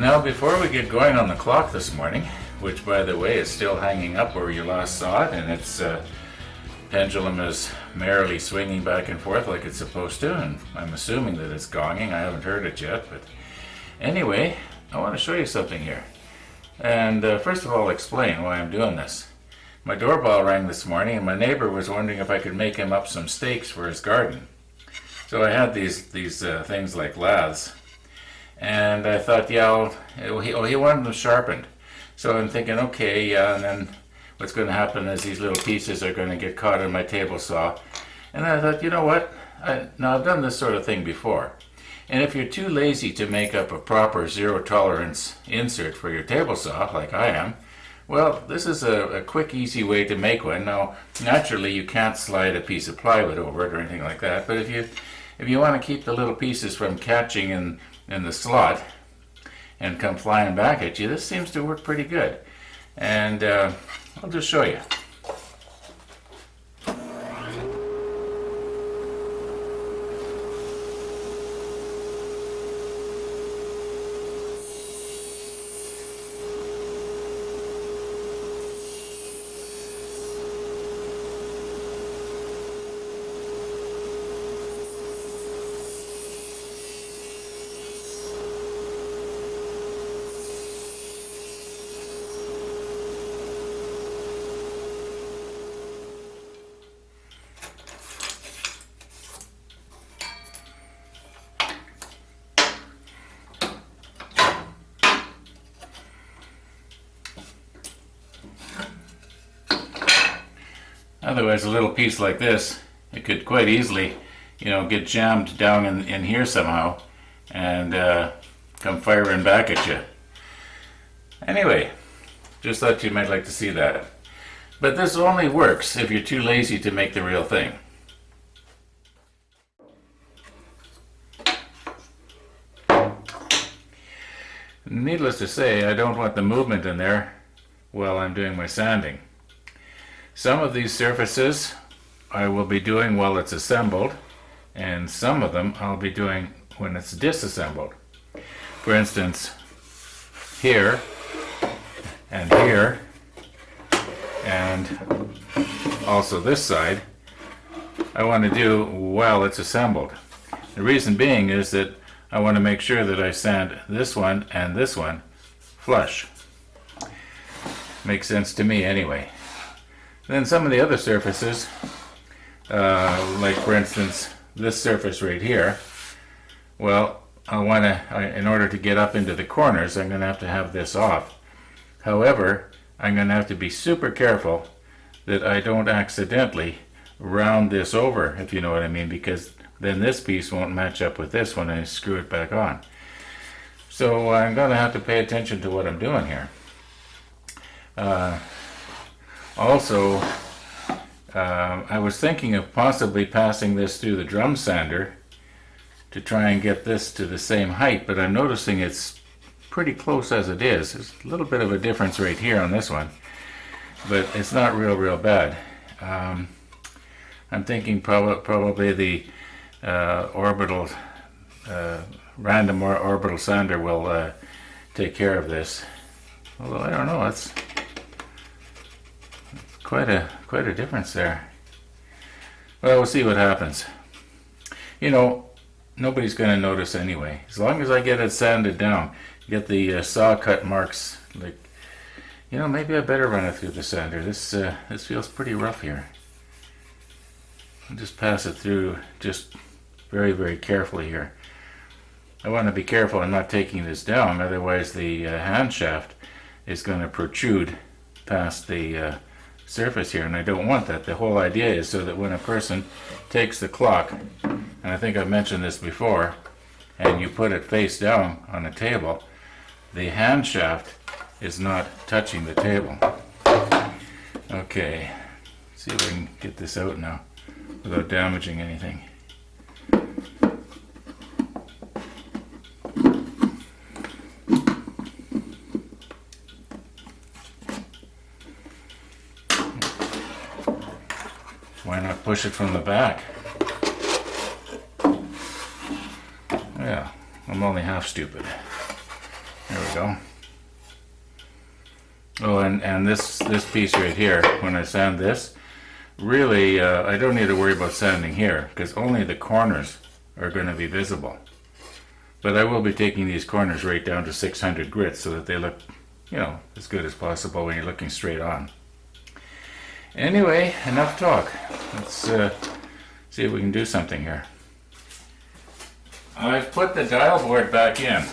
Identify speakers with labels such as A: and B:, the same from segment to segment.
A: Now, before we get going on the clock this morning, which by the way is still hanging up where you last saw it, and its pendulum is merrily swinging back and forth like it's supposed to, and I'm assuming that it's gonging. I haven't heard it yet, but anyway, I want to show you something here. And first of all, explain why I'm doing this. My doorbell rang this morning, and my neighbor was wondering if I could make him up some steaks for his garden. So I had these things like laths, and I thought, yeah, he wanted them sharpened. So I'm thinking, okay, yeah, and then what's going to happen is these little pieces are going to get caught in my table saw. And then I thought, you know what? Now I've done this sort of thing before. And if you're too lazy to make up a proper zero tolerance insert for your table saw, like I am, well, this is a quick, easy way to make one. Now, naturally, you can't slide a piece of plywood over it or anything like that, but if you want to keep the little pieces from catching in the slot and come flying back at you, this seems to work pretty good. And I'll just show you. Otherwise, a little piece like this, it could quite easily, get jammed down in here somehow and come firing back at you. Anyway, just thought you might like to see that. But this only works if you're too lazy to make the real thing. Needless to say, I don't want the movement in there while I'm doing my sanding. Some of these surfaces I will be doing while it's assembled, and some of them I'll be doing when it's disassembled. For instance, here, and here, and also this side, I want to do while it's assembled. The reason being is that I want to make sure that I sand this one and this one flush. Makes sense to me anyway. Then some of the other surfaces, like for instance this surface right here, well, in order to get up into the corners, I'm going to have this off. However, I'm going to have to be super careful that I don't accidentally round this over, if you know what I mean, because then this piece won't match up with this when I screw it back on. So I'm going to have to pay attention to what I'm doing here. Also, I was thinking of possibly passing this through the drum sander to try and get this to the same height, but I'm noticing it's pretty close as it is. There's a little bit of a difference right here on this one, but it's not real bad. I'm thinking probably the random orbital sander will take care of this. Although I don't know, it's quite a difference there. Well, we'll see what happens. Nobody's going to notice anyway. As long as I get it sanded down, get the saw cut marks, maybe I better run it through the sander. This feels pretty rough here. I'll just pass it through just very carefully here. I want to be careful I'm not taking this down, otherwise the hand shaft is going to protrude past the surface here, and I don't want that. The whole idea is so that when a person takes the clock, and I think I've mentioned this before, and you put it face down on a table, the hand shaft is not touching the table. Okay, see if I can get this out now without damaging anything. Why not push it from the back? Yeah, I'm only half stupid. There we go. Oh, and this piece right here, when I sand this, really, I don't need to worry about sanding here, because only the corners are going to be visible. But I will be taking these corners right down to 600 grit so that they look, you know, as good as possible when you're looking straight on. Anyway, enough talk. Let's see if we can do something here. I've put the dial board back in.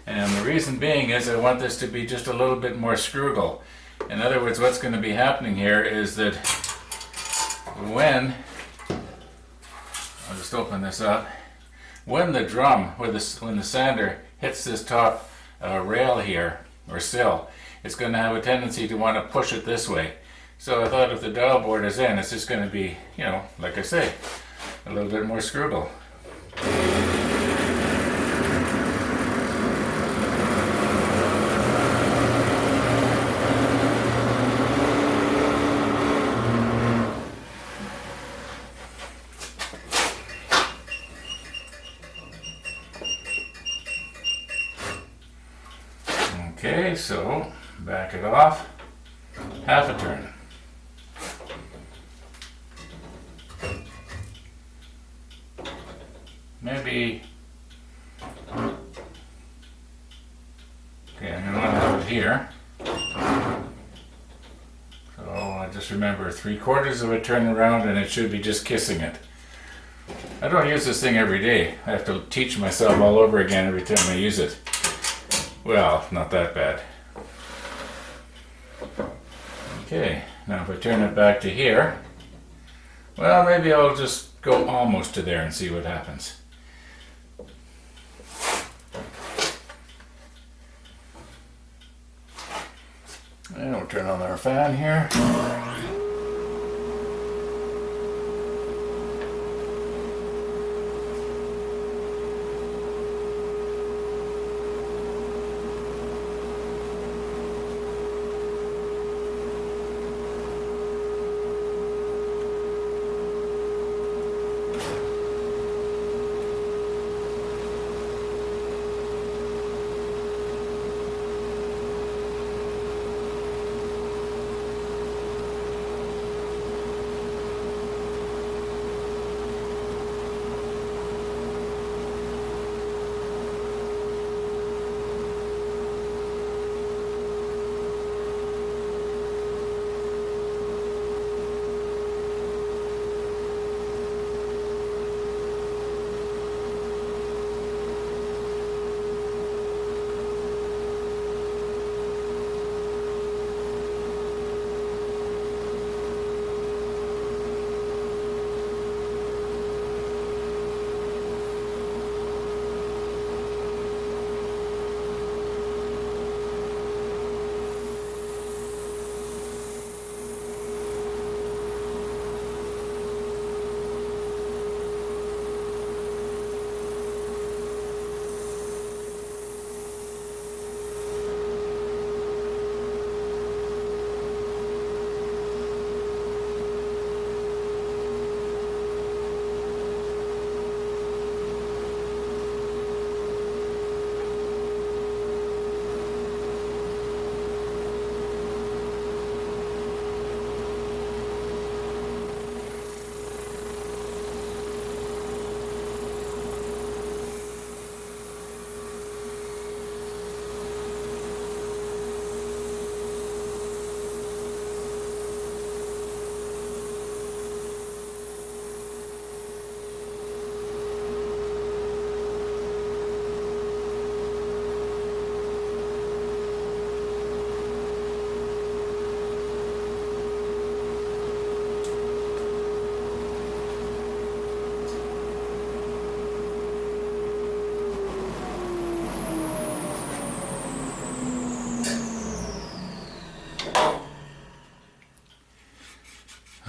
A: And the reason being is I want this to be just a little bit more screwable. In other words, what's going to be happening here is that when, I'll just open this up, when the drum, when the sander hits this top rail here, or sill, it's going to have a tendency to want to push it this way. So I thought if the dial board is in, it's just going to be, you know, like I say, a little bit more screwable. Okay, so back it off, half a turn. Maybe, okay, I'm going to want to have it here. So I just remember 3/4 of a turn around and it should be just kissing it. I don't use this thing every day. I have to teach myself all over again every time I use it. Well, not that bad. Okay, now if I turn it back to here, well, maybe I'll just go almost to there and see what happens. And we'll turn on our fan here.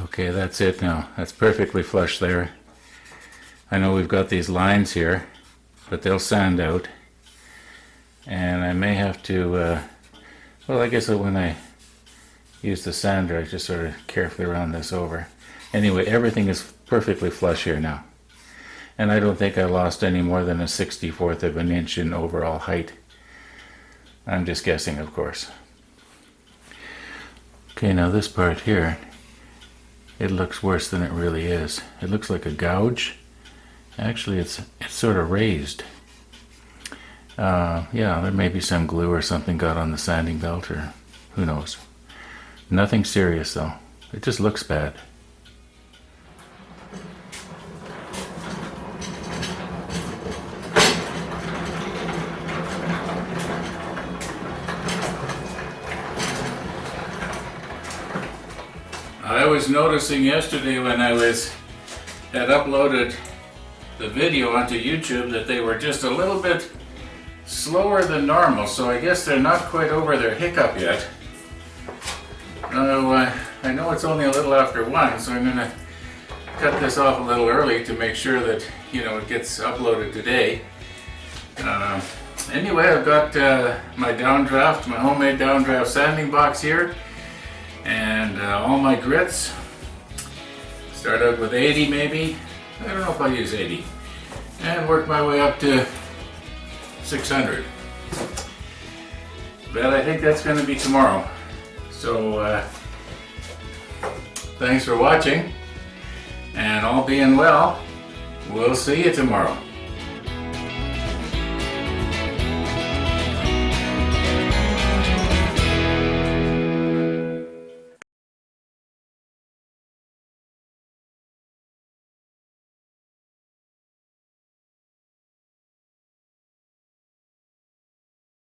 A: Okay, that's it now. That's perfectly flush there. I know we've got these lines here, but they'll sand out. And I may have to, well, I guess when I use the sander, I just sort of carefully round this over. Anyway, everything is perfectly flush here now. And I don't think I lost any more than a 64th of an inch in overall height. I'm just guessing, of course. Okay, now this part here, it looks worse than it really is. It looks like a gouge. Actually, it's sort of raised. Yeah, there may be some glue or something got on the sanding belt, or who knows. Nothing serious though. It just looks bad. I was noticing yesterday when I had uploaded the video onto YouTube that they were just a little bit slower than normal, so I guess they're not quite over their hiccup yet. I know it's only a little after 1, so I'm gonna cut this off a little early to make sure that, you know, it gets uploaded today. Anyway, I've got my downdraft, my homemade downdraft sanding box here, and all my grits. Start out with 80 maybe. I don't know if I'll use 80. And work my way up to 600. But I think that's going to be tomorrow. So thanks for watching, and all being well, we'll see you tomorrow.